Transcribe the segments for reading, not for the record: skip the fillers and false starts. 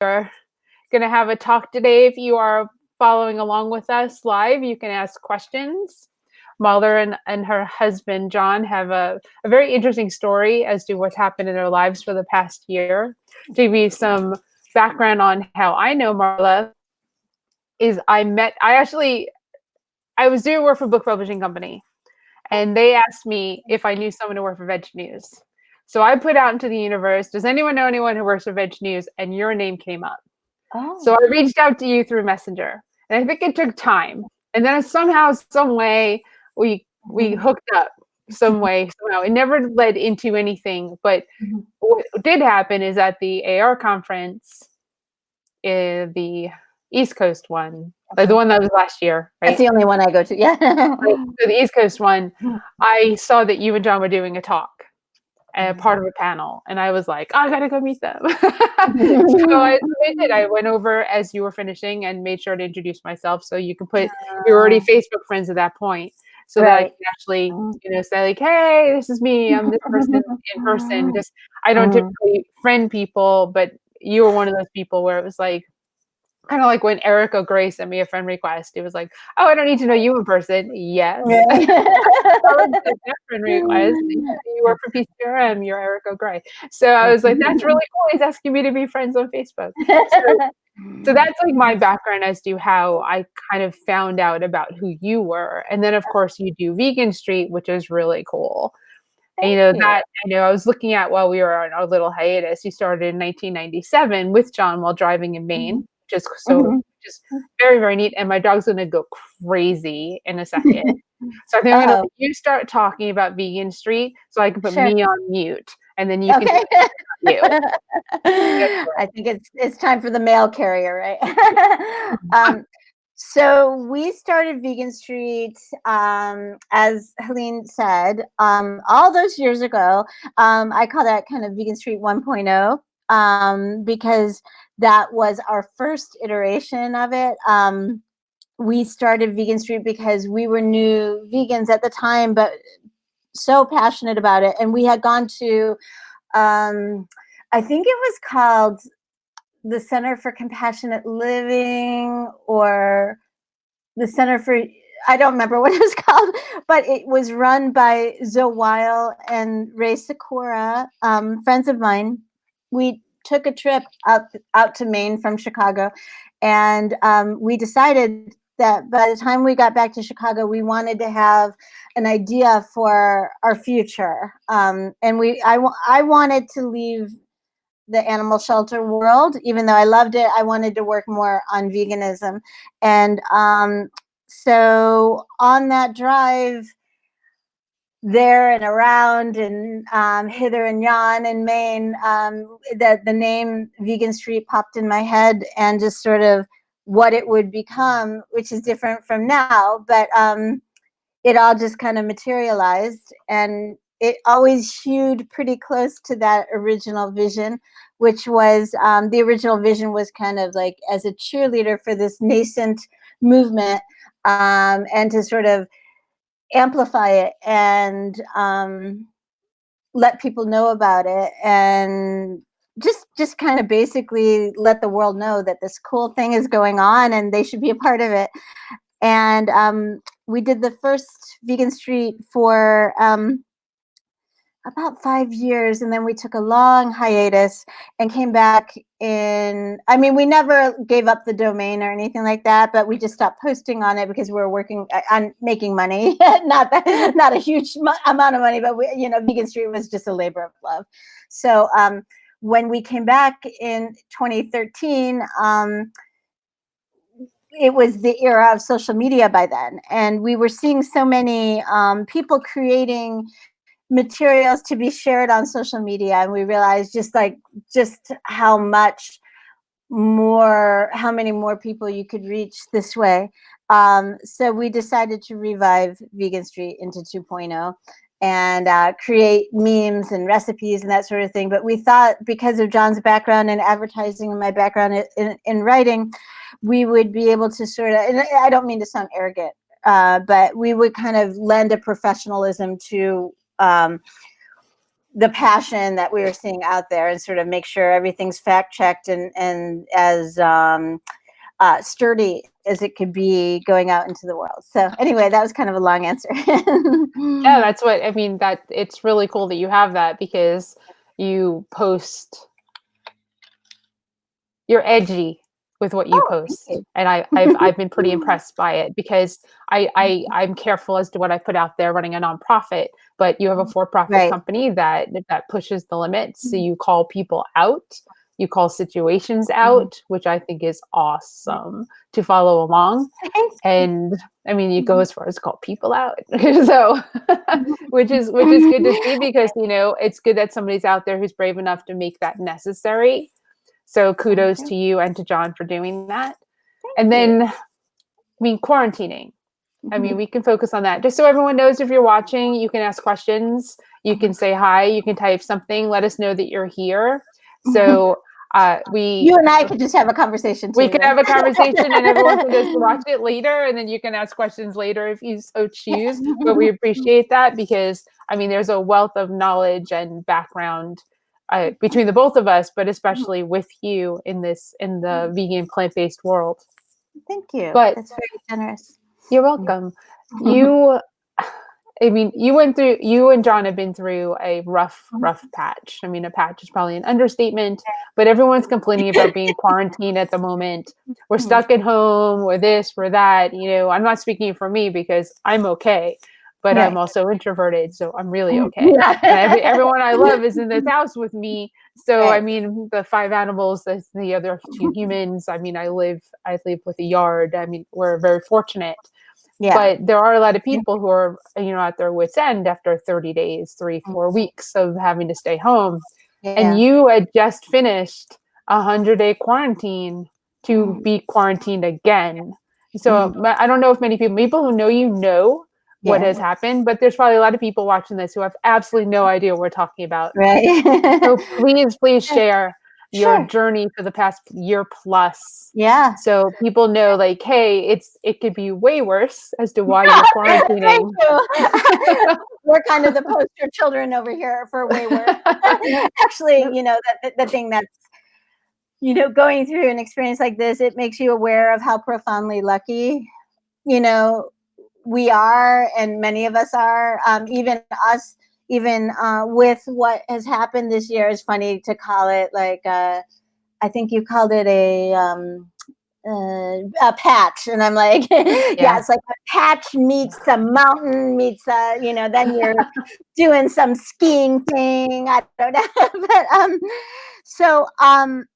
We're going to have a talk today. If you are following along with us live, you can ask questions. Marla and her husband, John, have a very interesting story as to what's happened in their lives for the past year. To give you some background on how I know Marla, is I was doing work for a book publishing company, and they asked me if I knew someone who worked for Veg News. So I put out into the universe, does anyone know anyone who works for Veg News? And your name came up. So I reached out to you through Messenger, and I think it took time. And then somehow, some way, we hooked up somehow. It never led into anything, but what did happen is at the AR conference, the East Coast one, like the one that was last year, right? That's the only one I go to. Yeah. So the East Coast one, I saw that you and John were doing a talk, part of a panel, and I was like, I gotta go meet them. So I did. I went over as you were finishing and made sure to introduce myself. So you can you're already Facebook friends at that point, so that I can actually, say like, hey, this is me. I'm this person in person. Just I don't typically friend people, but you were one of those people where it was like, kind of like when Erica Gray sent me a friend request. It was like, oh, I don't need to know you in person. Yes. That friend request. You work for PCRM. You're Erica Gray. So I was like, that's really cool. He's asking me to be friends on Facebook. So that's like my background as to how I kind of found out about who you were. And then, of course, you do Vegan Street, which is really cool. And, I was looking at while we were on our little hiatus, you started in 1997 with John while driving in Maine. Just very, very neat. And my dog's going to go crazy in a second. So I think I'm going to let you start talking about Vegan Street so I can put me on mute. And then you can talk about you. I think it's time for the mail carrier, right? So we started Vegan Street, as Helene said, all those years ago. I call that kind of Vegan Street 1.0. Because that was our first iteration of it. We started Vegan Street because we were new vegans at the time, but so passionate about it. And we had gone to, I think it was called the Center for Compassionate Living, or the Center for, I don't remember what it was called, but it was run by Zoe Weil and Ray Sikora, friends of mine. We took a trip out to Maine from Chicago, and we decided that by the time we got back to Chicago, we wanted to have an idea for our future. And I wanted to leave the animal shelter world, even though I loved it. I wanted to work more on veganism. And so on that drive there and around and hither and yon in Maine, the name Vegan Street popped in my head, and just sort of what it would become, which is different from now, but it all just kind of materialized, and it always hewed pretty close to that original vision, which was the original vision was kind of like as a cheerleader for this nascent movement, and to sort of amplify it and let people know about it, and just kind of basically let the world know that this cool thing is going on and they should be a part of it. And we did the first Vegan Street for about 5 years, and then we took a long hiatus and came back we never gave up the domain or anything like that, but we just stopped posting on it because we were working on making money. not a huge amount of money, but Vegan Street was just a labor of love. So when we came back in 2013, it was the era of social media by then, and we were seeing so many people creating materials to be shared on social media, and we realized just how many more people you could reach this way. So we decided to revive Vegan Street into 2.0 and create memes and recipes and that sort of thing. But we thought, because of John's background in advertising and my background in writing, we would be able to sort of, and I don't mean to sound arrogant, but we would kind of lend a professionalism to the passion that we were seeing out there, and sort of make sure everything's fact checked and as sturdy as it could be going out into the world. So anyway, that was kind of a long answer. Yeah, that's what I mean. That it's really cool that you have that, because you post, you're edgy with what you Oh, thank post, you. and I've been pretty impressed by it, because I'm careful as to what I put out there running a nonprofit, but you have a for-profit Right. company that pushes the limits. So you call people out, you call situations out, which I think is awesome to follow along. Thanks. And I mean, you go as far as call people out. So, which is good to see, because it's good that somebody's out there who's brave enough to make that necessary. So kudos to you and to John for doing that. And then, I mean, quarantining. I mean, we can focus on that. Just so everyone knows, if you're watching, you can ask questions, you can say hi, you can type something, let us know that you're here. So you and I could just have a conversation too. We could have a conversation, and everyone can just watch it later, and then you can ask questions later if you so choose. But we appreciate that, because I mean, there's a wealth of knowledge and background between the both of us, but especially with you in the vegan plant-based world. Thank you. But that's very generous. You're welcome. You and John have been through a rough patch. I mean, a patch is probably an understatement, but everyone's complaining about being quarantined at the moment. We're stuck at home, we're this, we're that. I'm not speaking for me, because I'm okay, but I'm also introverted, so I'm really okay. And everyone I love is in this house with me. So I mean, the 5 animals, the other 2 humans. I mean, I live with a yard. I mean, we're very fortunate. Yeah. But there are a lot of people who are, at their wits' end after 30 days, 3-4 weeks of having to stay home. Yeah. And you had just finished a 100-day quarantine to be quarantined again. So I don't know if many people who know what has happened, but there's probably a lot of people watching this who have absolutely no idea what we're talking about. Right. So please share your journey for the past year plus. Yeah. So people know, like, hey, it could be way worse as to why you're quarantining. Thank you. We're kind of the poster children over here for way worse. Actually, the thing that's, going through an experience like this, it makes you aware of how profoundly lucky, we are, and many of us are, even us. Even with what has happened this year, it's funny to call it like, I think you called it a patch. And I'm like, yeah, it's like a patch meets a mountain meets, then you're doing some skiing thing. I don't know. But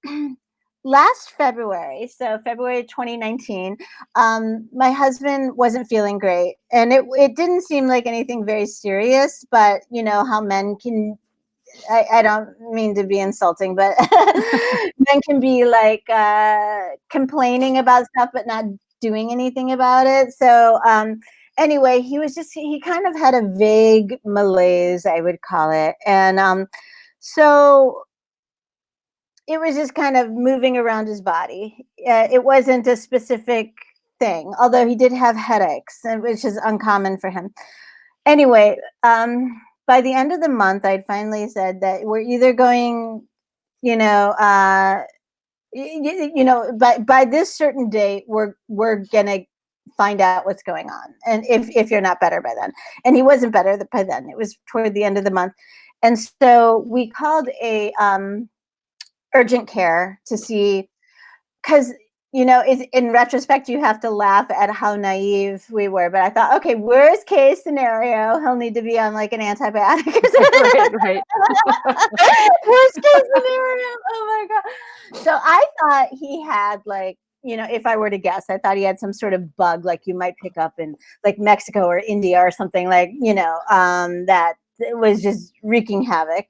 last February, so February 2019, my husband wasn't feeling great, and it didn't seem like anything very serious, but how men can, I don't mean to be insulting, but men can be like complaining about stuff but not doing anything about it. So anyway, he kind of had a vague malaise, I would call it, and so it was just kind of moving around his body. It wasn't a specific thing, although he did have headaches, which is uncommon for him. Anyway, by the end of the month, I'd finally said that we're either going, by this certain date, we're gonna find out what's going on, and if you're not better by then. And he wasn't better by then. It was toward the end of the month, and so we called a urgent care to see, because in retrospect you have to laugh at how naive we were, but I thought, okay, worst case scenario, he'll need to be on like an antibiotic. Right. Worst case scenario. Oh my god. So I thought he had, like, if I were to guess, I thought he had some sort of bug like you might pick up in like Mexico or India or something, like, that was just wreaking havoc.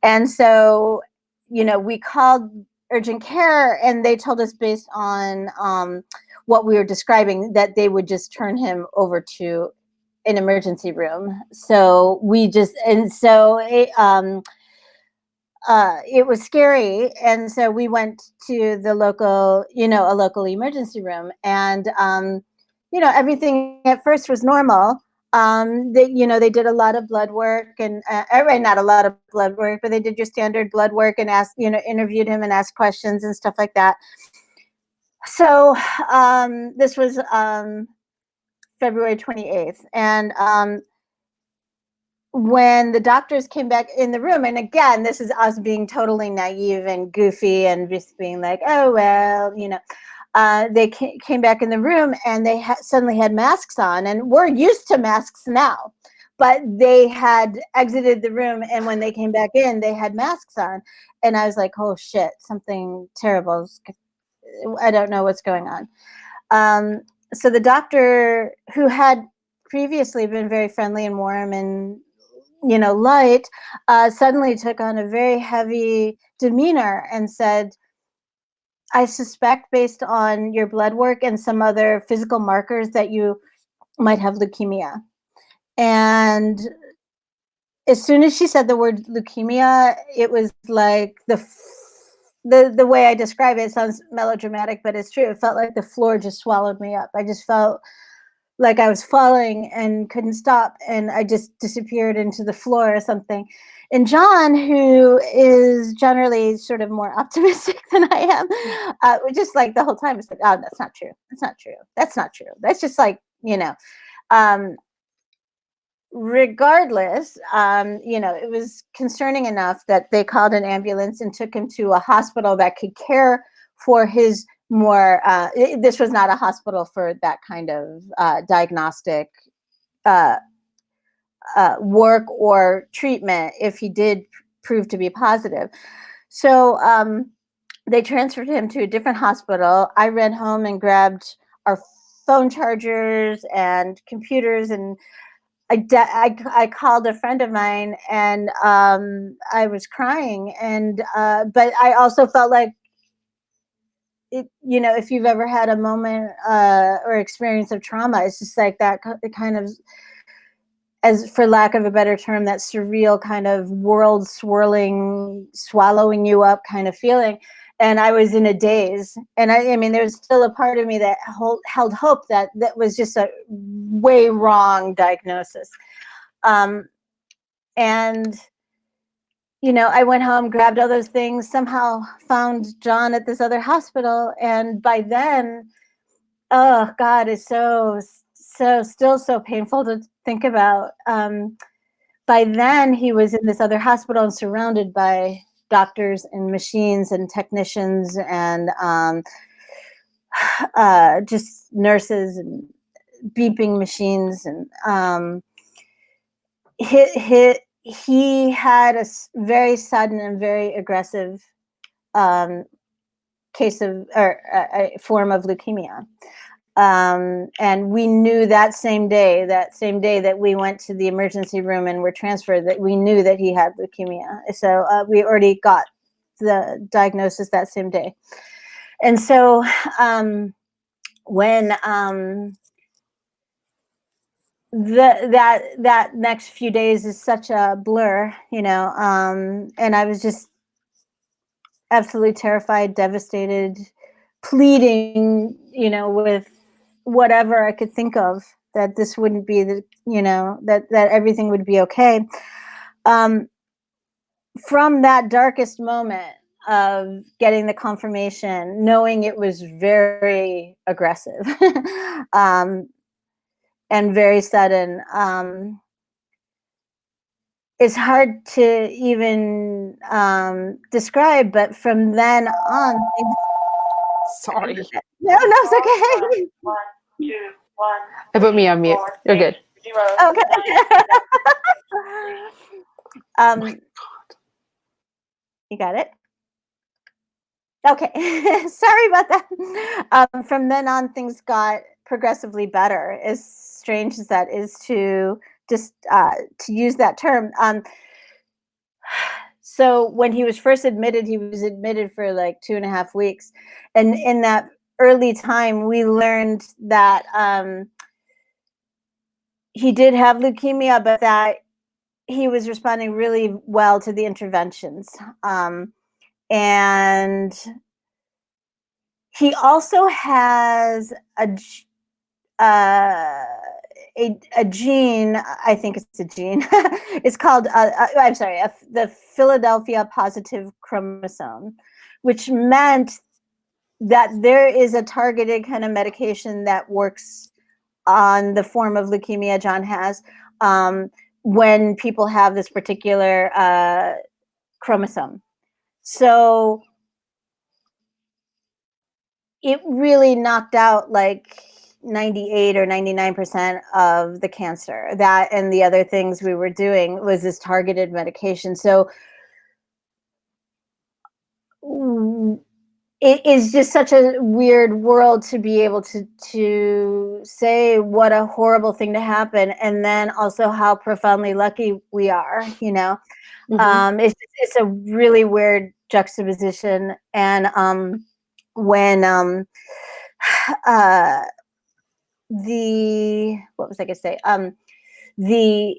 And so we called urgent care, and they told us, based on what we were describing, that they would just turn him over to an emergency room. So it was scary, and so we went to the local, a local emergency room, and everything at first was normal. They did a lot of blood work and not a lot of blood work, but they did your standard blood work and asked, interviewed him and asked questions and stuff like that. So this was February 28th. And when the doctors came back in the room, and again, this is us being totally naive and goofy and just being like, oh, well, they came back in the room and they suddenly had masks on, and we're used to masks now, but they had exited the room, and when they came back in, they had masks on, and I was like, oh shit, something terrible. I don't know what's going on. So the doctor, who had previously been very friendly and warm and light, suddenly took on a very heavy demeanor and said, I suspect, based on your blood work and some other physical markers, that you might have leukemia. And as soon as she said the word leukemia, it was like the way I describe it sounds melodramatic, but it's true. It felt like the floor just swallowed me up. I just felt like I was falling and couldn't stop, and I just disappeared into the floor or something. And John, who is generally sort of more optimistic than I am, just like the whole time, it's like, oh, that's not true. That's not true. That's not true. That's just like, regardless, it was concerning enough that they called an ambulance and took him to a hospital that could care for his more, this was not a hospital for that kind of diagnostic work or treatment if he did prove to be positive. So they transferred him to a different hospital. I ran home and grabbed our phone chargers and computers, and I called a friend of mine, and I was crying, and but I also felt like it, if you've ever had a moment or experience of trauma, it's just like that kind of, as for lack of a better term, that surreal kind of world swirling, swallowing you up kind of feeling. And I was in a daze. And I mean, there was still a part of me that held hope that was just a way wrong diagnosis. And I went home, grabbed all those things, somehow found John at this other hospital. And by then, oh God, it's still so painful to think about. By then, he was in this other hospital and surrounded by doctors and machines and technicians and just nurses and beeping machines. And he had a very sudden and very aggressive case of, or a form of leukemia. And we knew that same day that we went to the emergency room and were transferred, that we knew that he had leukemia. So we already got the diagnosis that same day. And so when that next few days is such a blur, and I was just absolutely terrified, devastated, pleading, with whatever I could think of, that this wouldn't be that everything would be okay. From that darkest moment of getting the confirmation, knowing it was very aggressive and very sudden, it's hard to even describe, but from then on, Sorry. no, it's okay. 1, 2, 1. I put me on mute. You're good. 0, Okay. 9, God. You got it? Okay. Sorry about that. From then on, things got progressively better, as strange as that is to just to use that term. So when he was first admitted, he was admitted for like 2.5 weeks. And in that early time, we learned that he did have leukemia, but that he was responding really well to the interventions. And he also has a gene, I think it's a gene, it's called, I'm sorry, the Philadelphia positive chromosome, which meant that there is a targeted kind of medication that works on the form of leukemia John has, when people have this particular chromosome. So it really knocked out like 98 or 99% of the cancer. That and the other things we were doing was this targeted medication. So it is just such a weird world to be able to say what a horrible thing to happen, and then also how profoundly lucky we are, you know. It's a really weird juxtaposition. And when what was I gonna say? The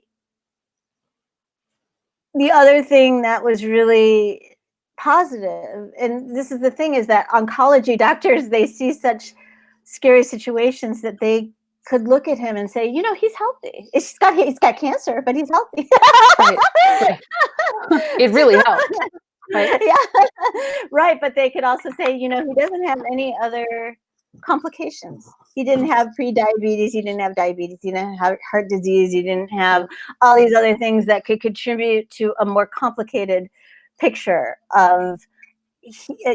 the other thing that was really positive, and this is the thing, is that oncology doctors, they see such scary situations that they could look at him and say, you know, he's healthy. He's got cancer, but he's healthy. Right. Right. It really helped. Right. Yeah, right. But they could also say, you know, he doesn't have any other complications. He didn't have pre-diabetes. He didn't have diabetes. He didn't have heart disease. He didn't have all these other things that could contribute to a more complicated picture of,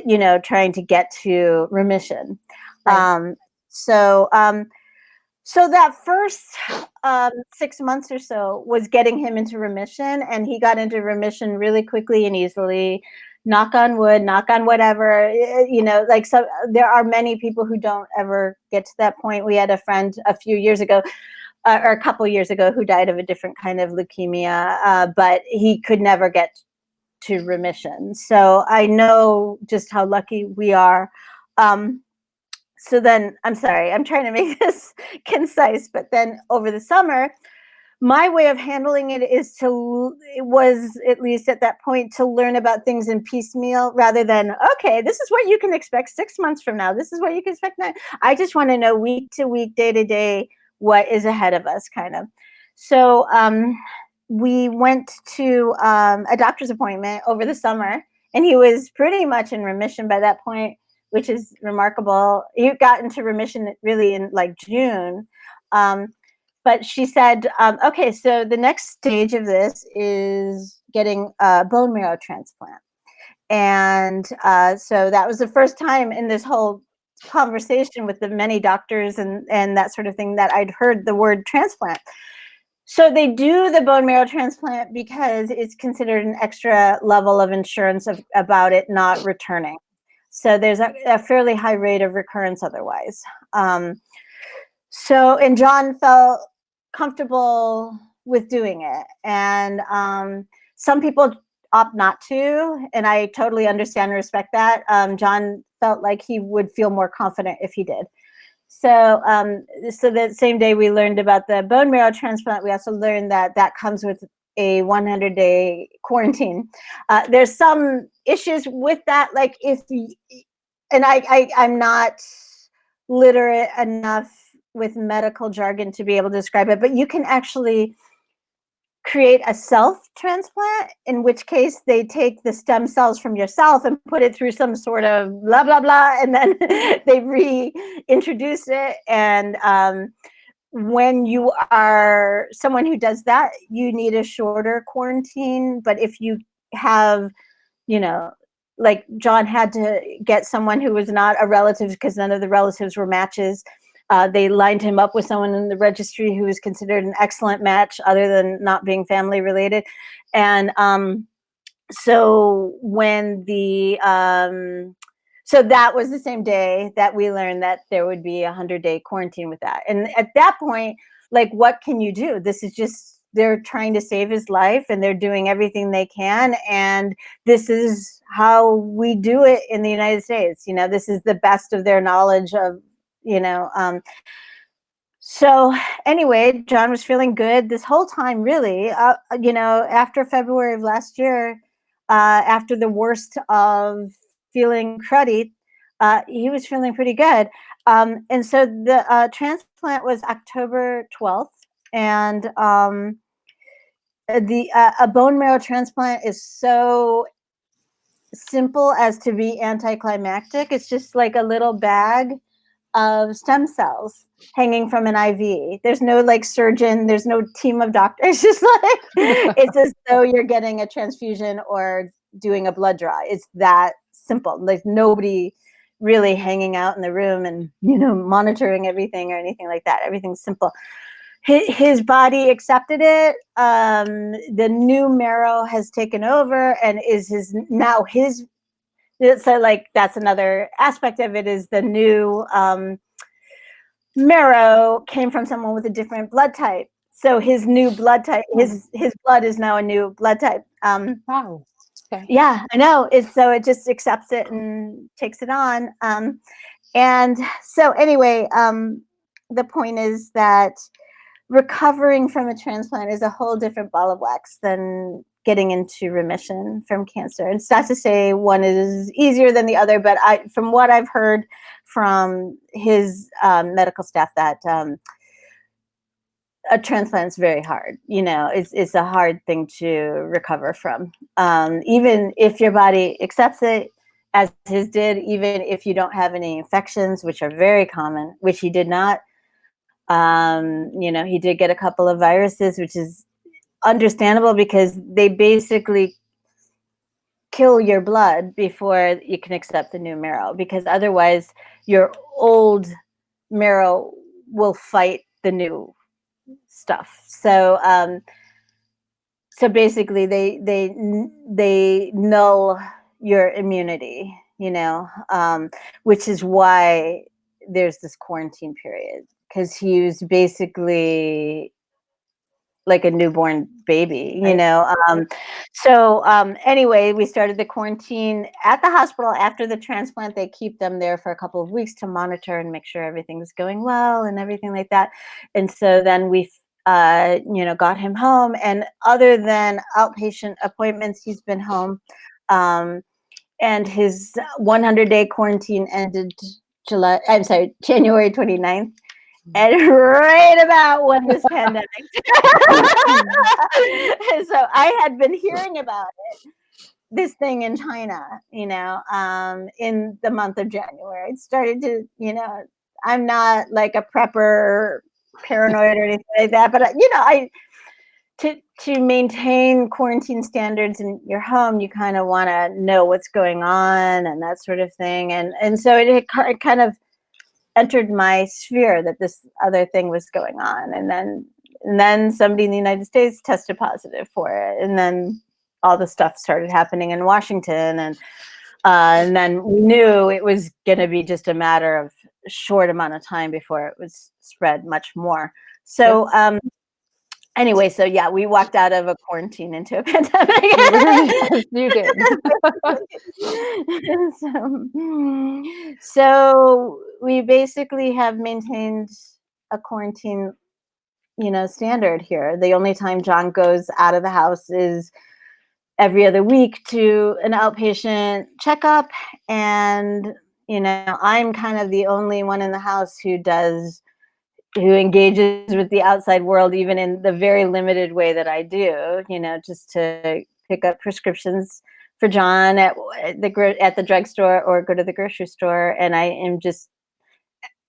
you know, trying to get to remission. Right. So that first 6 months or so was getting him into remission, and he got into remission really quickly and easily. Knock on wood, knock on whatever, you know, like, so there are many people who don't ever get to that point. We had a friend a few years ago, or a couple years ago, who died of a different kind of leukemia, but he could never get to remission. So I know just how lucky we are. So then, I'm sorry, I'm trying to make this concise, but then over the summer, my way of handling it was, at least at that point, to learn about things in piecemeal rather than, okay, this is what you can expect 6 months from now. This is what you can expect now. I just want to know week to week, day to day, what is ahead of us, kind of. So we went to a doctor's appointment over the summer, and he was pretty much in remission by that point, which is remarkable. He got into remission really in like June. But she said, okay, so the next stage of this is getting a bone marrow transplant. And so that was the first time in this whole conversation with the many doctors and that sort of thing that I'd heard the word transplant. So they do the bone marrow transplant because it's considered an extra level of insurance about it not returning. So there's a fairly high rate of recurrence otherwise. And John felt comfortable with doing it. And some people opt not to, and I totally understand and respect that. John felt like he would feel more confident if he did. So that same day we learned about the bone marrow transplant, we also learned that that comes with a 100-day quarantine. There's some issues with that, like and I'm not literate enough with medical jargon to be able to describe it, but you can actually create a self-transplant, in which case they take the stem cells from yourself and put it through some sort of blah, blah, blah, and then they reintroduce it. And when you are someone who does that, you need a shorter quarantine. But if you have, you know, like John had to get someone who was not a relative because none of the relatives were matches. They lined him up with someone in the registry who was considered an excellent match, other than not being family related. And so when so that was the same day that we learned that there would be a 100-day quarantine with that. And at that point, like, what can you do? This is just, they're trying to save his life and they're doing everything they can. And this is how we do it in the United States. You know, this is the best of their knowledge of, you know. So anyway, John was feeling good this whole time, really. You know, after February of last year, after the worst of feeling cruddy, he was feeling pretty good. And so the transplant was October 12th. And a bone marrow transplant is so simple as to be anticlimactic. It's just like a little bag of stem cells hanging from an IV. There's no like surgeon, there's no team of doctors. It's just like it's as though you're getting a transfusion or doing a blood draw. It's that simple. Like nobody really hanging out in the room and monitoring everything or anything like that. Everything's simple. His body accepted it. The new marrow has taken over and is his. So like that's another aspect of it, is the new marrow came from someone with a different blood type. So his new blood type, his blood is now a new blood type. Wow. Okay. Yeah, I know. So it just accepts it and takes it on. And so anyway, the point is that recovering from a transplant is a whole different ball of wax than getting into remission from cancer. It's not to say one is easier than the other, but from what I've heard from his medical staff, that a transplant is very hard. It's a hard thing to recover from. Even if your body accepts it, as his did, even if you don't have any infections, which are very common, which he did not. He did get a couple of viruses, which is understandable because they basically kill your blood before you can accept the new marrow, because otherwise your old marrow will fight the new stuff. So basically they null your immunity, which is why there's this quarantine period, because he was basically like a newborn baby, So anyway, we started the quarantine at the hospital after the transplant. They keep them there for a couple of weeks to monitor and make sure everything's going well and everything like that. And so then we got him home, and other than outpatient appointments, he's been home. And his 100-day quarantine ended January 29th. And right about when this pandemic so I had been hearing about this thing in China, in the month of January. It started to, I'm not like a prepper, paranoid or anything like that, but to maintain quarantine standards in your home, you kind of want to know what's going on and that sort of thing. And so it kind of entered my sphere that this other thing was going on, and then somebody in the United States tested positive for it, and then all the stuff started happening in Washington, and then we knew it was going to be just a matter of a short amount of time before it was spread much more. So anyway, so yeah, we walked out of a quarantine into a pandemic. You did. So we basically have maintained a quarantine, standard here. The only time John goes out of the house is every other week to an outpatient checkup. And, I'm kind of the only one in the house who engages with the outside world, even in the very limited way that I do, just to pick up prescriptions for John at the drugstore or go to the grocery store. And I am just,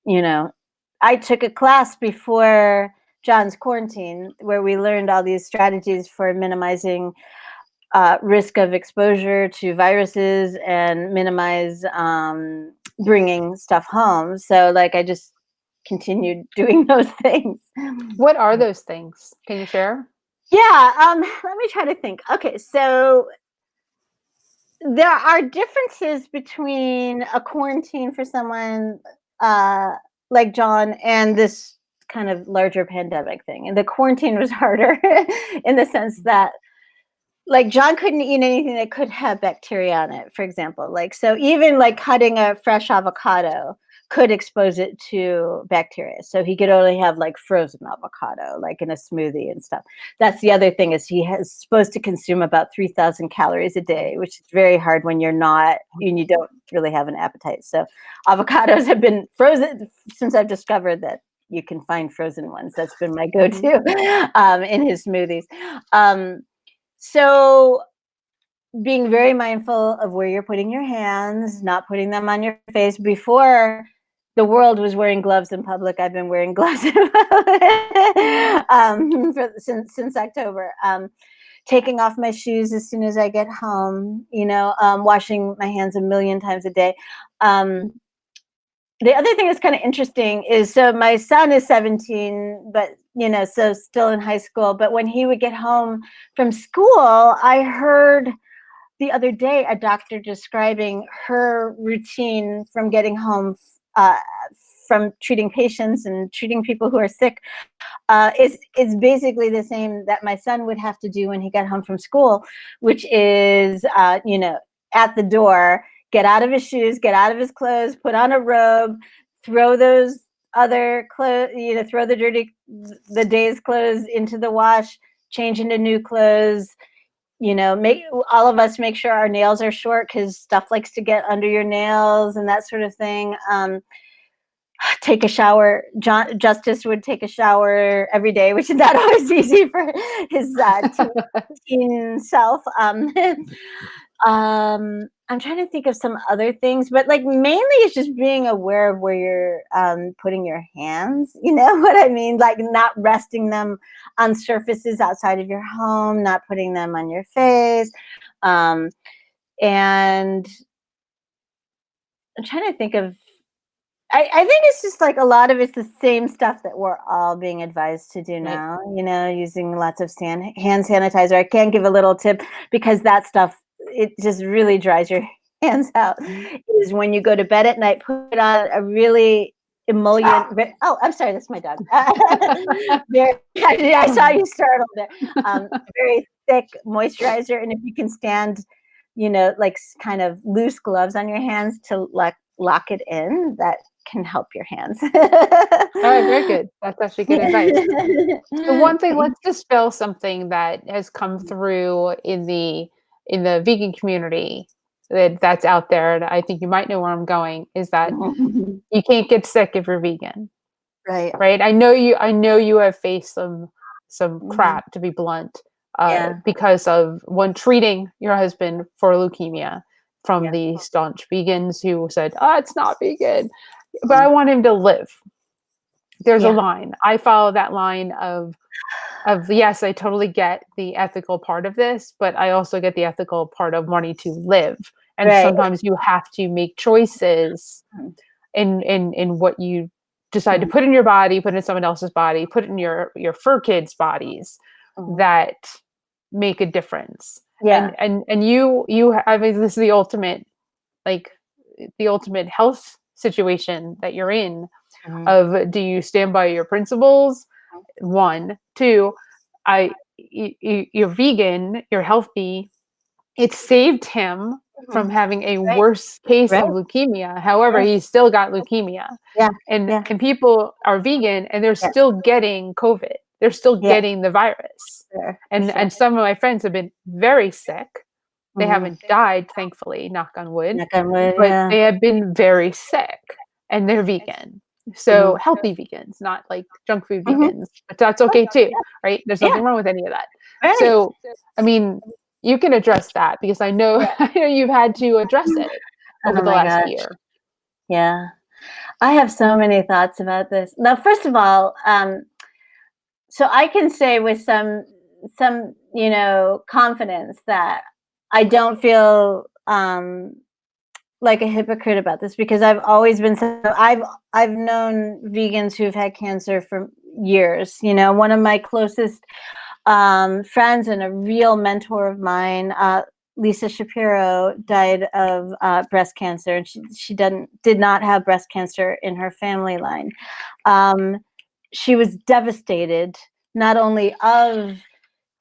I took a class before John's quarantine where we learned all these strategies for minimizing risk of exposure to viruses and minimize bringing stuff home. So like I just continued doing those things. What are those things? Can you share? Yeah, let me try to think. Okay, so there are differences between a quarantine for someone like John and this kind of larger pandemic thing. And the quarantine was harder in the sense that, like, John couldn't eat anything that could have bacteria on it, for example. Like, so even like cutting a fresh avocado could expose it to bacteria. So he could only have like frozen avocado, like in a smoothie and stuff. That's the other thing, is he is supposed to consume about 3,000 calories a day, which is very hard when you don't really have an appetite. So avocados have been frozen since I've discovered that you can find frozen ones. That's been my go-to in his smoothies. So being very mindful of where you're putting your hands, not putting them on your face. Before the world was wearing gloves in public, I've been wearing gloves in public, since October. Taking off my shoes as soon as I get home, washing my hands a million times a day. The other thing that's kind of interesting is, so my son is 17, but so still in high school. But when he would get home from school, I heard the other day a doctor describing her routine from getting home from treating patients and treating people who are sick is basically the same that my son would have to do when he got home from school, which is at the door, get out of his shoes, get out of his clothes, put on a robe, throw those other clothes, throw the day's clothes into the wash, change into new clothes. Make all of us make sure our nails are short, because stuff likes to get under your nails and that sort of thing. Take a shower. Justice would take a shower every day, which is not always easy for his teen self. I'm trying to think of some other things, but mainly it's just being aware of where you're putting your hands. You know what I mean? Like not resting them on surfaces outside of your home, not putting them on your face. And I'm trying to think of, I think it's just a lot of it's the same stuff that we're all being advised to do now, using lots of hand sanitizer. I can give a little tip, because that stuff, it just really dries your hands out, is when you go to bed at night, put on a really emollient, oh, I'm sorry, that's my dog. I saw you startled there. Very thick moisturizer, and if you can stand, kind of loose gloves on your hands to lock it in, that can help your hands. All right, very good. That's actually good advice. So one thing, let's dispel something that has come through in the vegan community that's out there, and I think you might know where I'm going, is that you can't get sick if you're vegan. Right. Right. I know you have faced some crap, to be blunt, because of one, treating your husband for leukemia from the staunch vegans who said, "Oh, it's not vegan." But I want him to live. There's a line. I follow that line of yes, I totally get the ethical part of this, but I also get the ethical part of wanting to live. And sometimes you have to make choices in what you decide to put in your body, put in someone else's body, put in your fur kids' bodies, that make a difference. Yeah. And you I mean, this is the ultimate health situation that you're in, of, do you stand by your principles? One, two, you're vegan, you're healthy. It saved him from having a worse case of leukemia. However, he's still got leukemia. And people are vegan and they're still getting COVID. They're still getting the virus. And some of my friends have been very sick. They haven't died, thankfully, knock on wood, but they have been very sick, and they're vegan. So healthy vegans, not like junk food vegans, but that's okay too, right? There's nothing wrong with any of that. So, I mean, you can address that, because I know, I know you've had to address it over the last year. Yeah. I have so many thoughts about this. Now, first of all, so I can say with some confidence that I don't feel like a hypocrite about this, because I've always been I've known vegans who've had cancer for years. One of my closest friends and a real mentor of mine, Lisa Shapiro, died of breast cancer, and she did not have breast cancer in her family line. She was devastated, not only of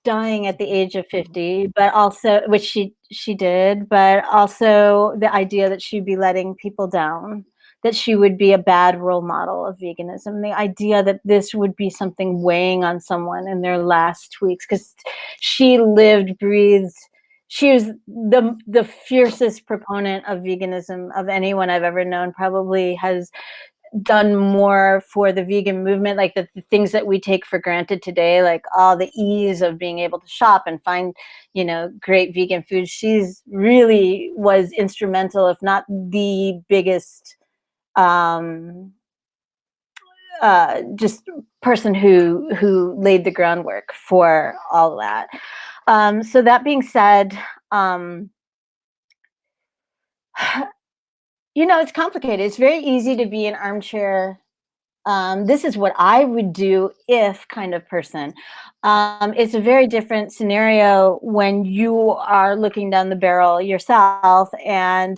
dying at the age of 50, but also, which she did, but also the idea that she'd be letting people down, that she would be a bad role model of veganism, the idea that this would be something weighing on someone in their last weeks, because she lived, breathed, she was the fiercest proponent of veganism of anyone I've ever known. Probably has done more for the vegan movement, like the things that we take for granted today, like all the ease of being able to shop and find, great vegan food. She's really was instrumental, if not the biggest, just person who laid the groundwork for all that. So that being said, it's complicated. It's very easy to be an armchair. This is what I would do if kind of person. It's a very different scenario when you are looking down the barrel yourself. And,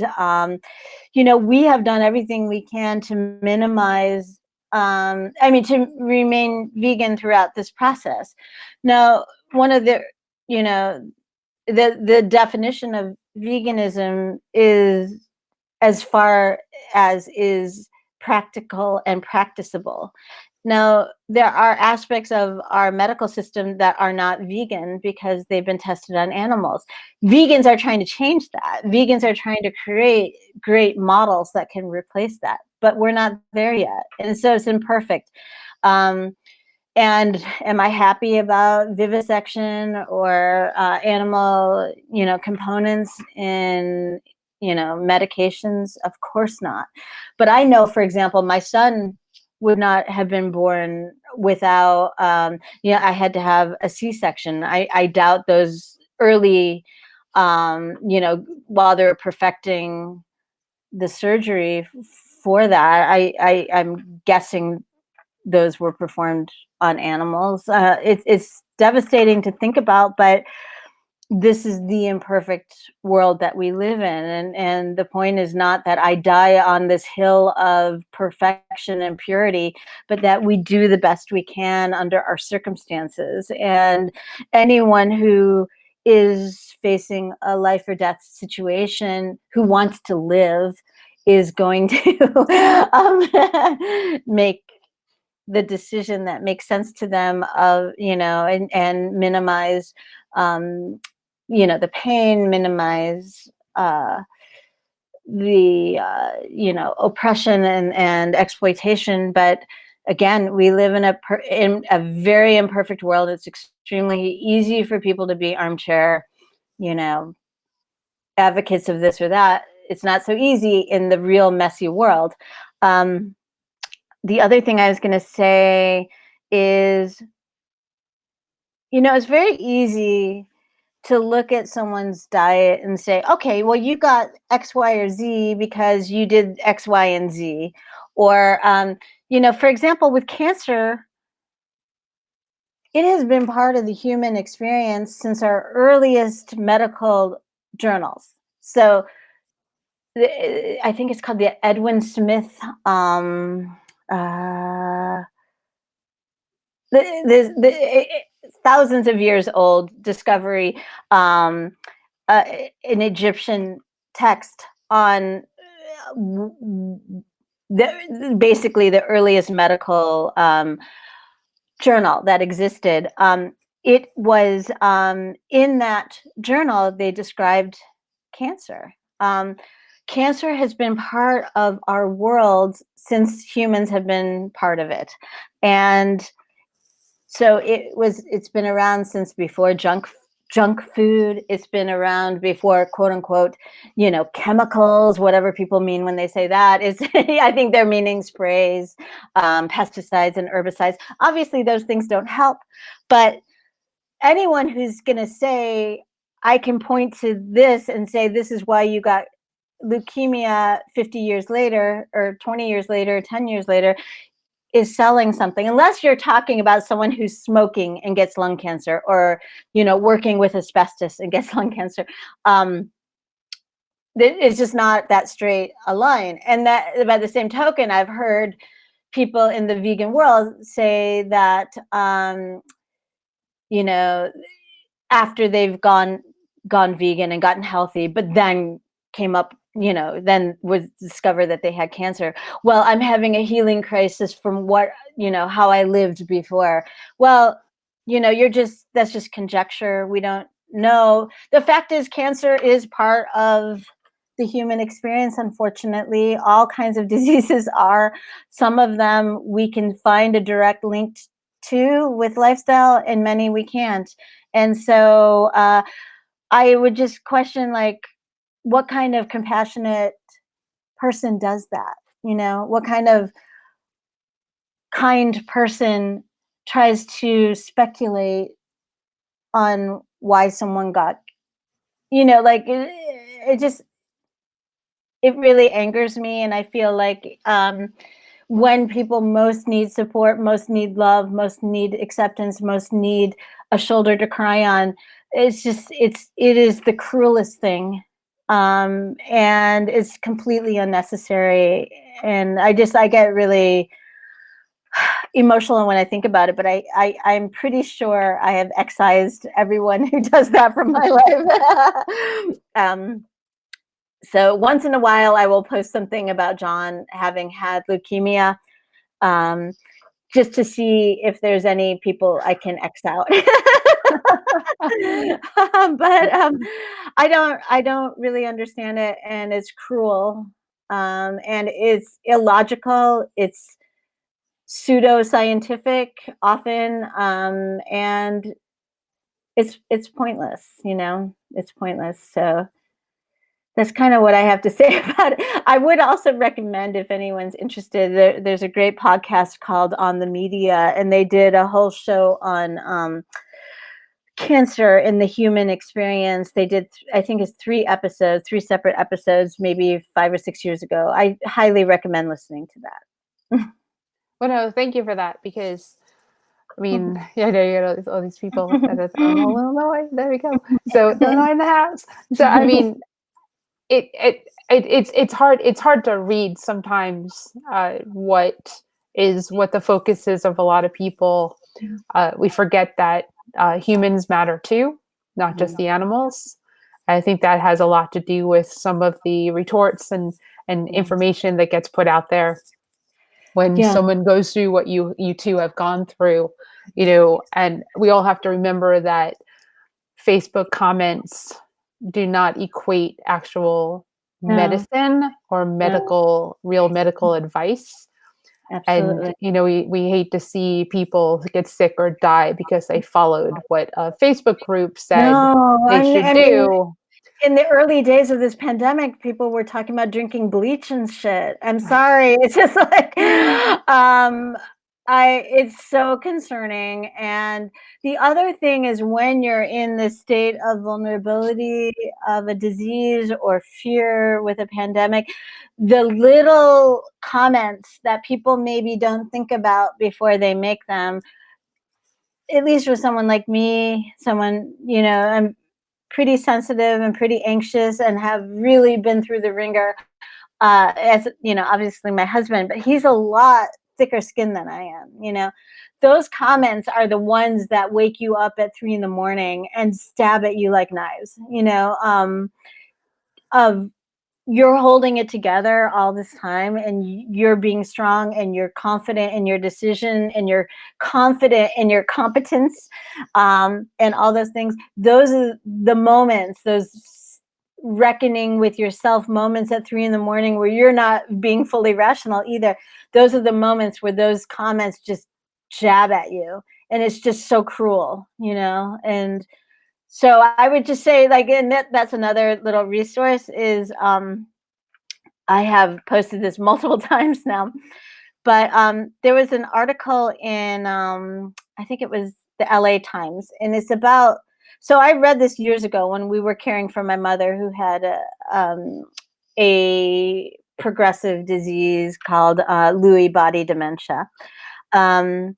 we have done everything we can to minimize, to remain vegan throughout this process. Now, one of the, the definition of veganism is as far as is practical and practicable. Now, there are aspects of our medical system that are not vegan because they've been tested on animals. Vegans are trying to change that. Vegans are trying to create great models that can replace that, but we're not there yet. And so it's imperfect. And am I happy about vivisection or animal, components in, medications? Of course not. But I know, for example, my son would not have been born without, I had to have a C-section. I doubt those early, while they were perfecting the surgery for that, I'm guessing those were performed on animals. It's devastating to think about, but this is the imperfect world that we live in. And the point is not that I die on this hill of perfection and purity, but that we do the best we can under our circumstances. And anyone who is facing a life or death situation who wants to live is going to make the decision that makes sense to them of, and minimize, the pain, minimize the, oppression and exploitation. But again, we live in a very imperfect world. It's extremely easy for people to be armchair, advocates of this or that. It's not so easy in the real messy world. The other thing I was going to say is, it's very easy to look at someone's diet and say, okay, well, you got X, Y, or Z because you did X, Y, and Z. Or, for example, with cancer, it has been part of the human experience since our earliest medical journals. So I think it's called the Edwin Smith, thousands of years old discovery, an Egyptian text on basically the earliest medical journal that existed. It was in that journal they described cancer. Cancer has been part of our world since humans have been part of it. And so it's been around since before junk food. It's been around before, quote unquote, chemicals, whatever people mean when they say that. Is I think they're meaning sprays, pesticides and herbicides. Obviously those things don't help, but anyone who's going to say, I can point to this and say, this is why you got leukemia 50 years later or 20 years later, 10 years later, is selling something, unless you're talking about someone who's smoking and gets lung cancer, or, working with asbestos and gets lung cancer. It's just not that straight a line. And that, by the same token, I've heard people in the vegan world say that, after they've gone vegan and gotten healthy, but then came up, then was discovered that they had cancer. Well, I'm having a healing crisis from how I lived before. Well, that's just conjecture. We don't know. The fact is, cancer is part of the human experience, unfortunately. All kinds of diseases are. Some of them we can find a direct link to with lifestyle, and many we can't. And so I would just question, like, what kind of compassionate person does that? What kind of kind person tries to speculate on why someone got, like, it just, it really angers me. And I feel like when people most need support, most need love, most need acceptance, most need a shoulder to cry on, it is the cruelest thing. And it's completely unnecessary. And I get really emotional when I think about it, but I'm pretty sure I have excised everyone who does that from my life. So once in a while, I will post something about John having had leukemia, just to see if there's any people I can X out. But I don't really understand it, and it's cruel, and it's illogical. It's pseudoscientific often, and it's pointless. It's pointless. So that's kind of what I have to say about it. I would also recommend, if anyone's interested, there's a great podcast called On the Media, and they did a whole show on cancer in the human experience. They did, I think it's 3 separate episodes, maybe 5 or 6 years ago. I highly recommend listening to that. Well, no, thank you for that, because I mean, yeah, I know you got all these people that are oh, Illinois. There we go. So Illinois in the house. So I mean, it's hard to read sometimes what the focus is of a lot of people. We forget that humans matter too, not just the animals. I think that has a lot to do with some of the retorts and information that gets put out there when someone goes through what you two have gone through, and we all have to remember that Facebook comments do not equate actual medicine or real medical advice. Absolutely. And we hate to see people get sick or die because they followed what a Facebook group said they should do. In the early days of this pandemic, people were talking about drinking bleach and shit. I'm sorry. It's just like, it's so concerning. And the other thing is, when you're in this state of vulnerability of a disease or fear with a pandemic, the little comments that people maybe don't think about before they make them, at least for someone like me, I'm pretty sensitive and pretty anxious and have really been through the ringer, as obviously my husband, but he's a lot thicker skinned than I am. Those comments are the ones that wake you up at 3 a.m. and stab at you like knives, of you're holding it together all this time, and you're being strong, and you're confident in your decision, and you're confident in your competence, and all those things. Those are the moments, those reckoning with yourself moments at 3 a.m. where you're not being fully rational either. Those are the moments where those comments just jab at you, and it's just so cruel, and so I would just say, like, and that's another little resource is, I have posted this multiple times now, but there was an article in, I think it was the LA Times, and it's about, so I read this years ago when we were caring for my mother, who had a progressive disease called Lewy body dementia. But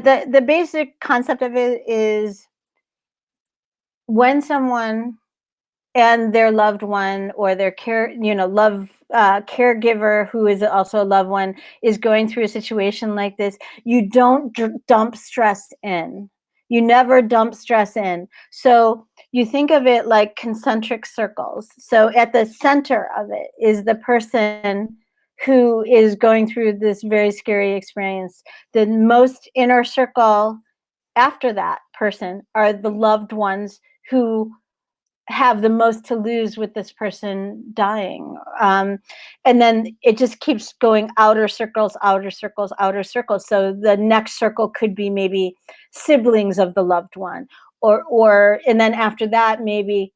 the basic concept of it is, when someone and their loved one, or their caregiver, who is also a loved one, is going through a situation like this, you don't dump stress in. You never dump stress in. So you think of it like concentric circles. So at the center of it is the person who is going through this very scary experience. The most inner circle after that person are the loved ones who have the most to lose with this person dying. And then it just keeps going outer circles, outer circles, outer circles. So the next circle could be maybe siblings of the loved one, and then after that, maybe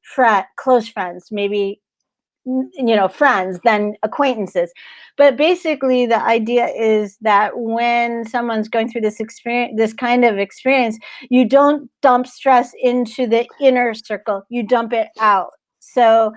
close friends, maybe, friends, then acquaintances. But basically the idea is that when someone's going through this kind of experience, you don't dump stress into the inner circle, you dump it out. So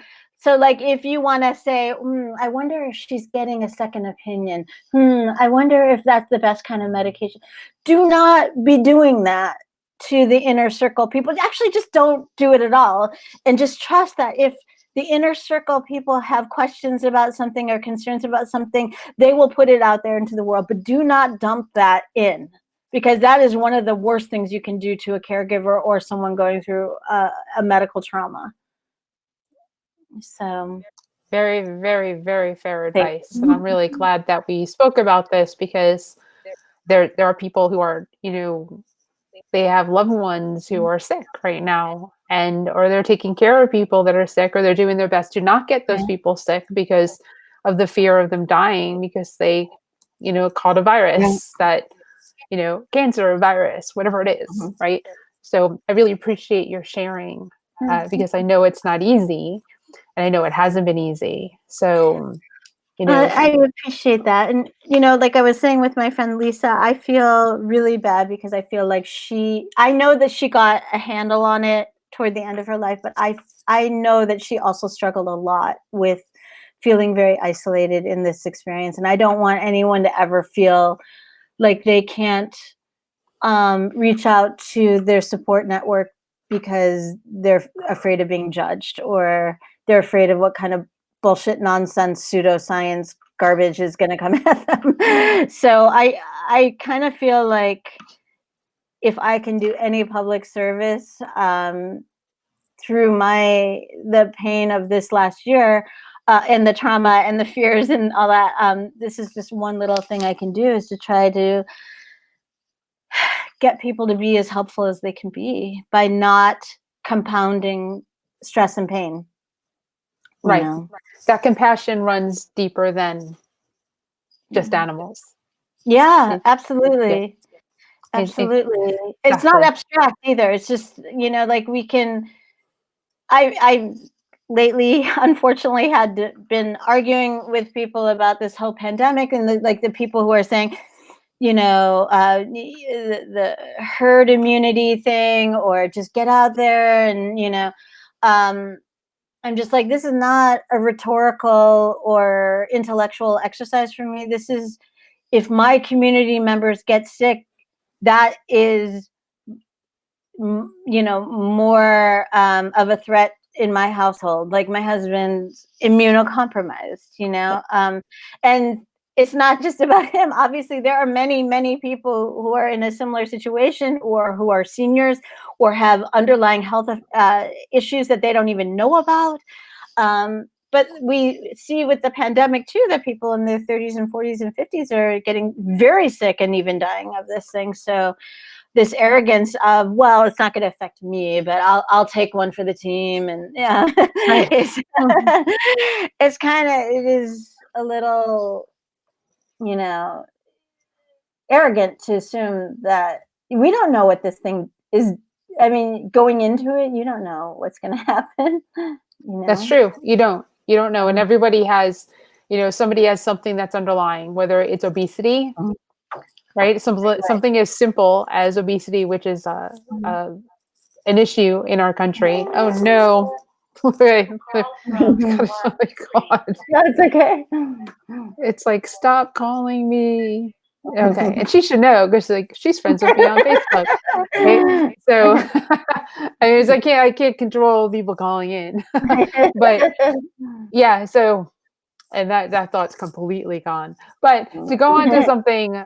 like if you want to say, I wonder if she's getting a second opinion, I wonder if that's the best kind of medication, do not be doing that to the inner circle people. Actually, just don't do it at all, and just trust that if the inner circle people have questions about something or concerns about something, they will put it out there into the world. But do not dump that in, because that is one of the worst things you can do to a caregiver or someone going through a medical trauma. So very, very, very fair advice. And I'm really glad that we spoke about this, because there are people who are, they have loved ones who are sick right now, or they're taking care of people that are sick, or they're doing their best to not get those people sick because of the fear of them dying because they, caught a virus that, cancer virus, whatever it is, right? So I really appreciate your sharing, because I know it's not easy, and I know it hasn't been easy. So, I appreciate that. And, like I was saying with my friend Lisa, I feel really bad because I feel like I know that she got a handle on it toward the end of her life, but I know that she also struggled a lot with feeling very isolated in this experience. And I don't want anyone to ever feel like they can't reach out to their support network because they're afraid of being judged, or they're afraid of what kind of bullshit, nonsense, pseudoscience garbage is going to come at them. So I kind of feel like if I can do any public service through the pain of this last year, and the trauma and the fears and all that, this is just one little thing I can do, is to try to get people to be as helpful as they can be by not compounding stress and pain. Right. That compassion runs deeper than just animals. Yeah, absolutely. Absolutely. It's not abstract either. It's just, like I lately, unfortunately, been arguing with people about this whole pandemic, and the people who are saying, the herd immunity thing, or just get out there, and, I'm just like, this is not a rhetorical or intellectual exercise for me. This is, if my community members get sick, that is, more of a threat in my household. Like, my husband's immunocompromised, and it's not just about him. Obviously, there are many, many people who are in a similar situation, or who are seniors, or have underlying health issues that they don't even know about. But we see with the pandemic too, that people in their 30s and 40s and 50s are getting very sick and even dying of this thing. So this arrogance of, well, it's not going to affect me, but I'll take one for the team. And yeah, Right. it is a little, arrogant to assume that we don't know what this thing is. I mean, going into it, you don't know what's going to happen. That's true. You don't know. And everybody has, somebody has something that's underlying, whether it's obesity, right? Something as simple as obesity, which is an issue in our country. Oh no. Oh my God. That's okay. It's like, stop calling me. Okay. And she should know, because she's friends with me on Facebook. Right? So I can't control people calling in. But yeah, so, and that thought's completely gone. But to go on to something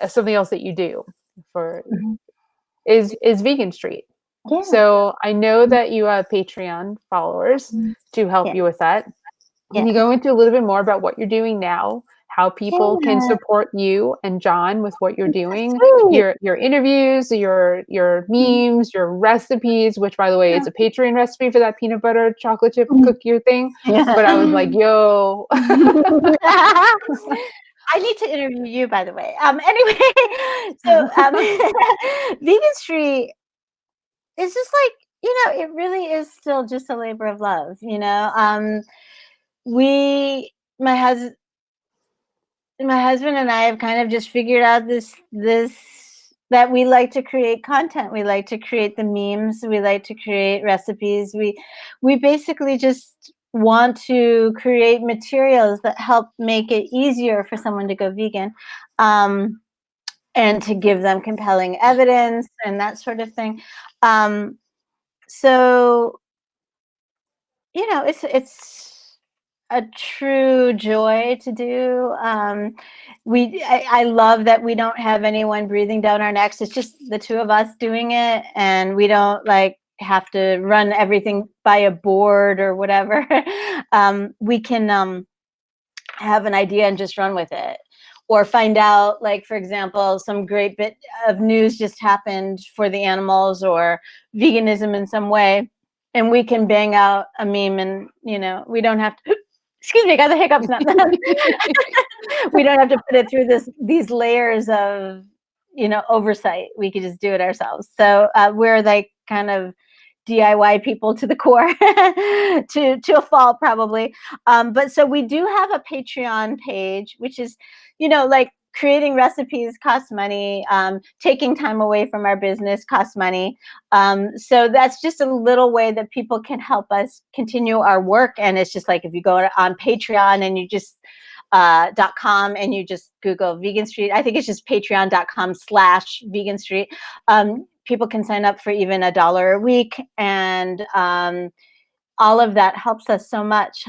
something else that you do for is Vegan Street. Yeah. So I know that you have Patreon followers to help you with that. Can you go into a little bit more about what you're doing now, how people can Yeah. support you and John with what you're doing, Sweet. your interviews, your memes, your recipes, which by the way, it's a Patreon recipe for that peanut butter chocolate chip cookie thing. But I was like, yo. I need to interview you, by the way. Anyway, so Vegan Street is just like, it really is still just a labor of love. We, my husband and I have kind of just figured out this that we like to create content. We like to create the memes. We like to create recipes. We basically just want to create materials that help make it easier for someone to go vegan, and to give them compelling evidence and that sort of thing. So it's a true joy to do. I love that we don't have anyone breathing down our necks. It's just the two of us doing it, and we don't have to run everything by a board or whatever. We can have an idea and just run with it, or find out, like, for example, some great bit of news just happened for the animals or veganism in some way, and we can bang out a meme, and we don't have to excuse me, I got the hiccups now. We don't have to put it through these layers of oversight. We could just do it ourselves. So we're like kind of DIY people to the core, to a fault probably. But so we do have a Patreon page, which is, like, creating recipes costs money. Taking time away from our business costs money. So that's just a little way that people can help us continue our work. And it's just like, if you go on Patreon and you just .com and you just Google Vegan Street, I think it's just patreon.com/Vegan Street. People can sign up for even $1 a week, and all of that helps us so much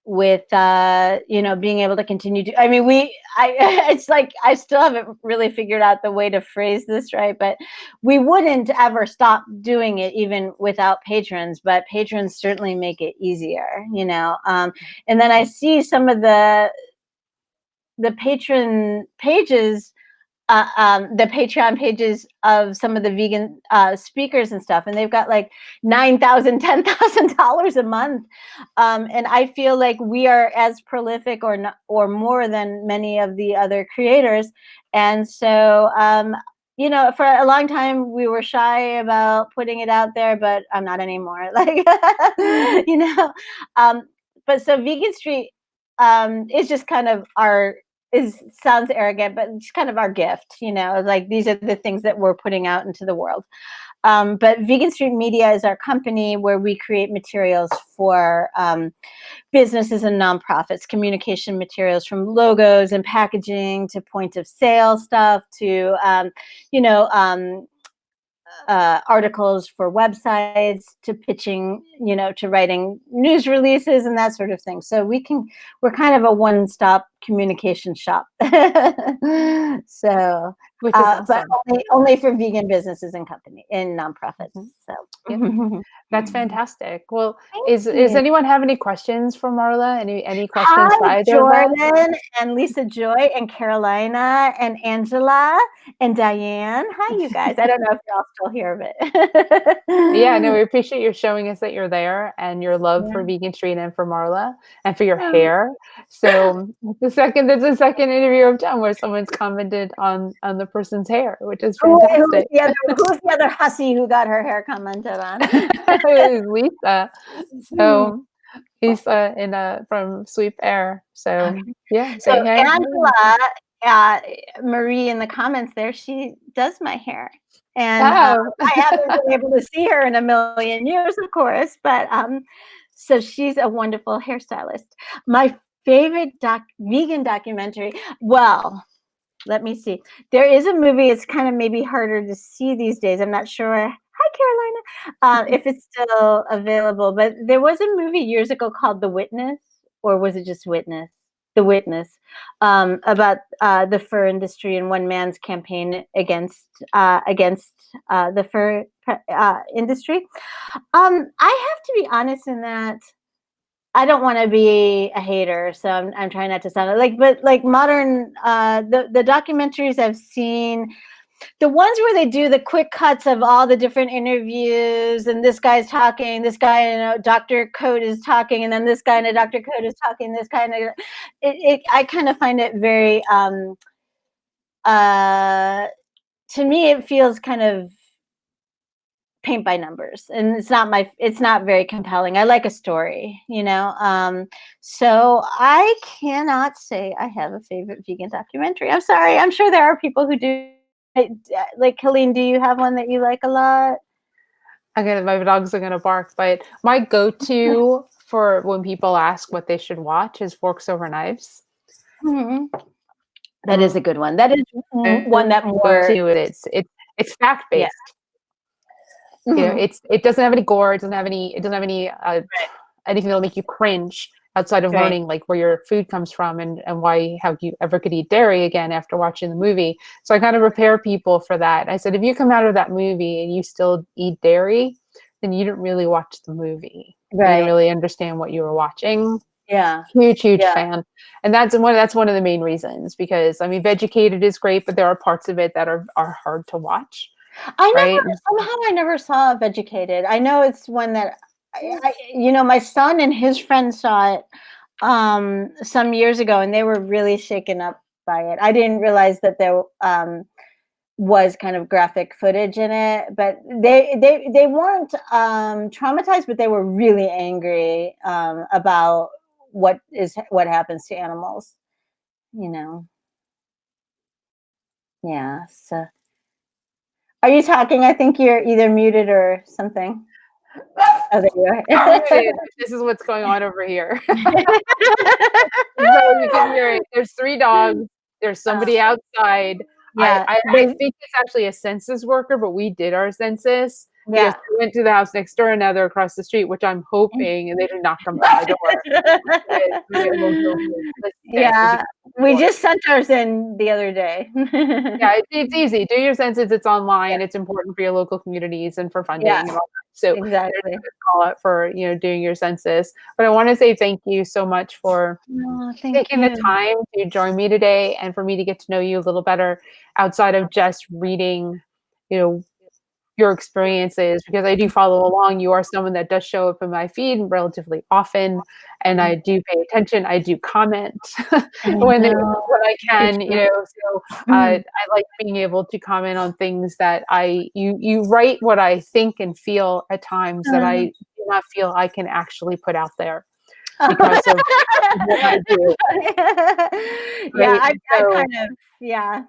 with being able to continue to. I mean, it's like I still haven't really figured out the way to phrase this right, but we wouldn't ever stop doing it even without patrons. But patrons certainly make it easier, and then I see some of the patron pages, the Patreon pages of some of the vegan speakers and stuff, and they've got like $9,000, $10,000 a month, and I feel like we are as prolific or more than many of the other creators, and so for a long time we were shy about putting it out there, but I'm not anymore. Like, but so Vegan Street is just kind of sounds arrogant, but it's kind of our gift, like these are the things that we're putting out into the world. But Vegan Street Media is our company where we create materials for businesses and nonprofits, communication materials, from logos and packaging to point of sale stuff to, articles for websites, to pitching, to writing news releases and that sort of thing. So we're kind of a one-stop communication shop. So, Which is awesome. but only for vegan businesses and nonprofits. So yeah. That's fantastic. Well, is anyone have any questions for Marla? Any questions? Hi, Jordan and Lisa Joy and Carolina and Angela and Diane. Hi, you guys. I don't know if you're all still here, but yeah, no, we appreciate you showing us that you're there and your love for Vegan Street and for Marla and for your hair. So there's a second interview I've done where someone's commented on the person's hair, which is fantastic. Who's the other hussy who got her hair commented on? It was Lisa. So Lisa from Sweep Air. So yeah. So Angela, Marie in the comments there, she does my hair. And I haven't been able to see her in a million years, of course, but so she's a wonderful hairstylist. My favorite vegan documentary, well, let me see. There is a movie, it's kind of maybe harder to see these days. I'm not sure. Hi, Carolina. If it's still available, but there was a movie years ago called The Witness, or was it just Witness? The Witness, about the fur industry and one man's campaign against the fur industry. I have to be honest in that I don't want to be a hater, so I'm trying not to sound like, but like modern, the documentaries I've seen, the ones where they do the quick cuts of all the different interviews, and this guy's talking, this guy in a doctor coat is talking, and then this guy in a doctor coat is talking, this guy in a, I kind of find it very, to me, it feels kind of paint by numbers, and it's not very compelling. I like a story, so I cannot say I have a favorite vegan documentary. I'm sorry. I'm sure there are people who do. Like, Helene, do you have one that you like a lot? Again, my dogs are gonna bark, but my go-to for when people ask what they should watch is Forks Over Knives. Mhm. That is a good one. That is one that more, it's fact yeah. based. It doesn't have any gore. It doesn't have any Right. anything that'll make you cringe outside of Right. learning like where your food comes from and why how you ever could eat dairy again after watching the movie. So I kind of prepare people for that. I said, if you come out of that movie and you still eat dairy, then you didn't really watch the movie. You didn't Right. really understand what you were watching. Yeah. Huge Yeah. fan. And that's one of the main reasons, because I mean, Vegucated is great, but there are parts of it that are hard to watch. Right? Somehow I never saw Vegucated. I know it's one that my son and his friend saw it some years ago, and they were really shaken up by it. I didn't realize that there was kind of graphic footage in it, but they weren't traumatized, but they were really angry about what happens to animals. Yeah. So, are you talking? I think you're either muted or something. Oh, there you I'm are. muted. This is what's going on over here. So you can hear it. There's 3 dogs. There's somebody outside. Yeah, I think it's actually a census worker, but we did our census because yeah. we went to the house next door and now they're across the street, which I'm hoping, and they didn't knock on my door. That we'll go Yeah, we just sent ours in the other day. Yeah, it's easy. Do your census. It's online. It's important for your local communities and for funding Yeah, and all that. So there's a exactly. good call out for, doing your census. But I wanna say thank you so much for Oh, thank taking the you. time to join me today and for me to get to know you a little better outside of just reading, you know, your experiences, because I do follow along. You are someone that does show up in my feed relatively often, and I do pay attention. I do comment I when know. I can, so Mm. I like being able to comment on things that you write what I think and feel at times that I do not feel I can actually put out there because of what I do, Yeah, right? I So kind of, yeah.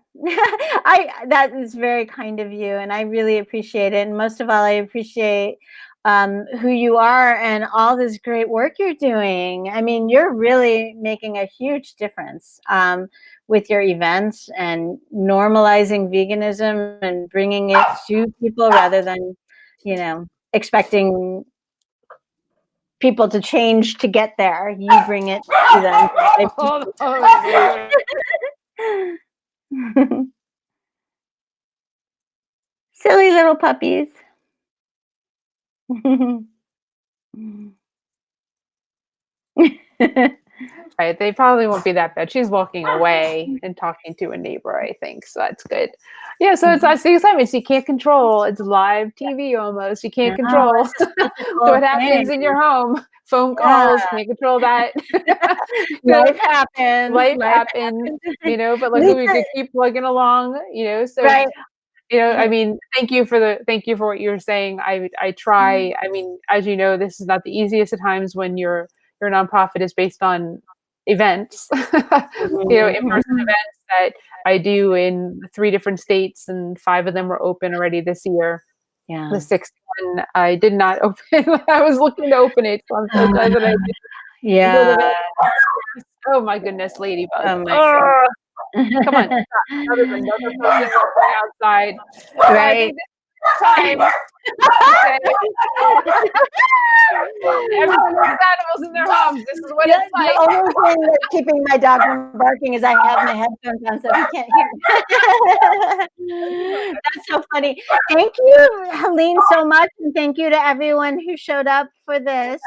I that is very kind of you, and I really appreciate it. And most of all, I appreciate who you are and all this great work you're doing. I mean, you're really making a huge difference with your events and normalizing veganism and bringing it to people rather than, expecting people to change to get there. You bring it to them. I hold on. appreciate Silly little puppies. Right, they probably won't be that bad. She's walking away and talking to a neighbor, I think, so that's good. Yeah, so that's the excitement. So you can't control. It's live TV almost. You can't No, control it's just such a cool what happens thing. in your home. Phone Yeah. calls, can't control that. So Life happens. life Life happens, happens. but luckily we Lisa, could keep plugging along, so right. I mean, thank you for what you were saying. I try. I mean, as you know, this is not the easiest of times when your nonprofit is based on events, in-person Mhm. events that I do in 3 different states, and 5 of them were open already this year. The Yeah. 6th one I did not open. I was looking to open it, so I'm so glad that I did. Because of Yeah. it. Oh my goodness, ladybug. Oh my Oh, god. come on, stop. Now there's another person walking outside. I Right. think time to say everyone has animals in their homes. This is what it's like. The only thing that's keeping my dog from barking is I have my headphones on so he can't hear. That's so funny. Thank you, Helene, so much. And thank you to everyone who showed up for this.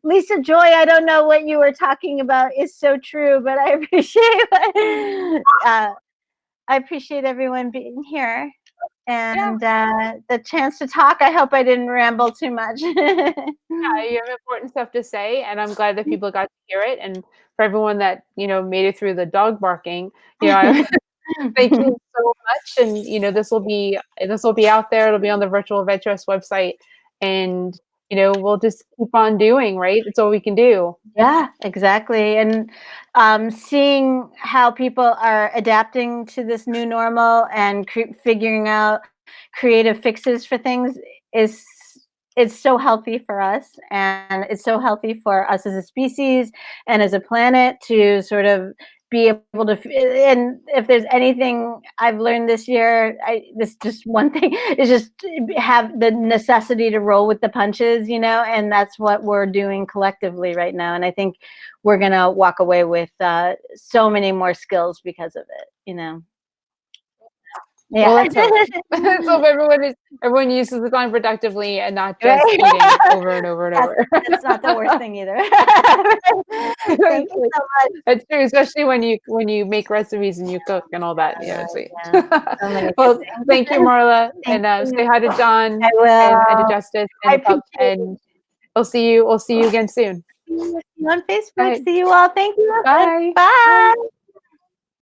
Lisa Joy, I don't know what you were talking about is so true, but I appreciate everyone being here. And the chance to talk. I hope I didn't ramble too much. Yeah, you have important stuff to say, and I'm glad that people got to hear it. And for everyone that made it through the dog barking, thank you so much. And this will be out there. It'll be on the Virtual Adventurous website, and we'll just keep on doing. Right, it's all we can do. Yeah, exactly. And seeing how people are adapting to this new normal and figuring out creative fixes for things it's so healthy for us, and it's so healthy for us as a species and as a planet to sort of be able to. And if there's anything I've learned this year, this just one thing is just have the necessity to roll with the punches, and that's what we're doing collectively right now. And I think we're gonna walk away with so many more skills because of it. Yeah. Well, let's hope everyone uses the time productively and not just eating over and over and over. That's not the worst thing either. Thank you so much. That's true, especially when you make recipes and you cook and all that. Sweet. Well, thank you, Marla, and say hi to John and to Justice and Pup, and we'll see you again soon. See you on Facebook. See you all. Thank you. Bye. Bye.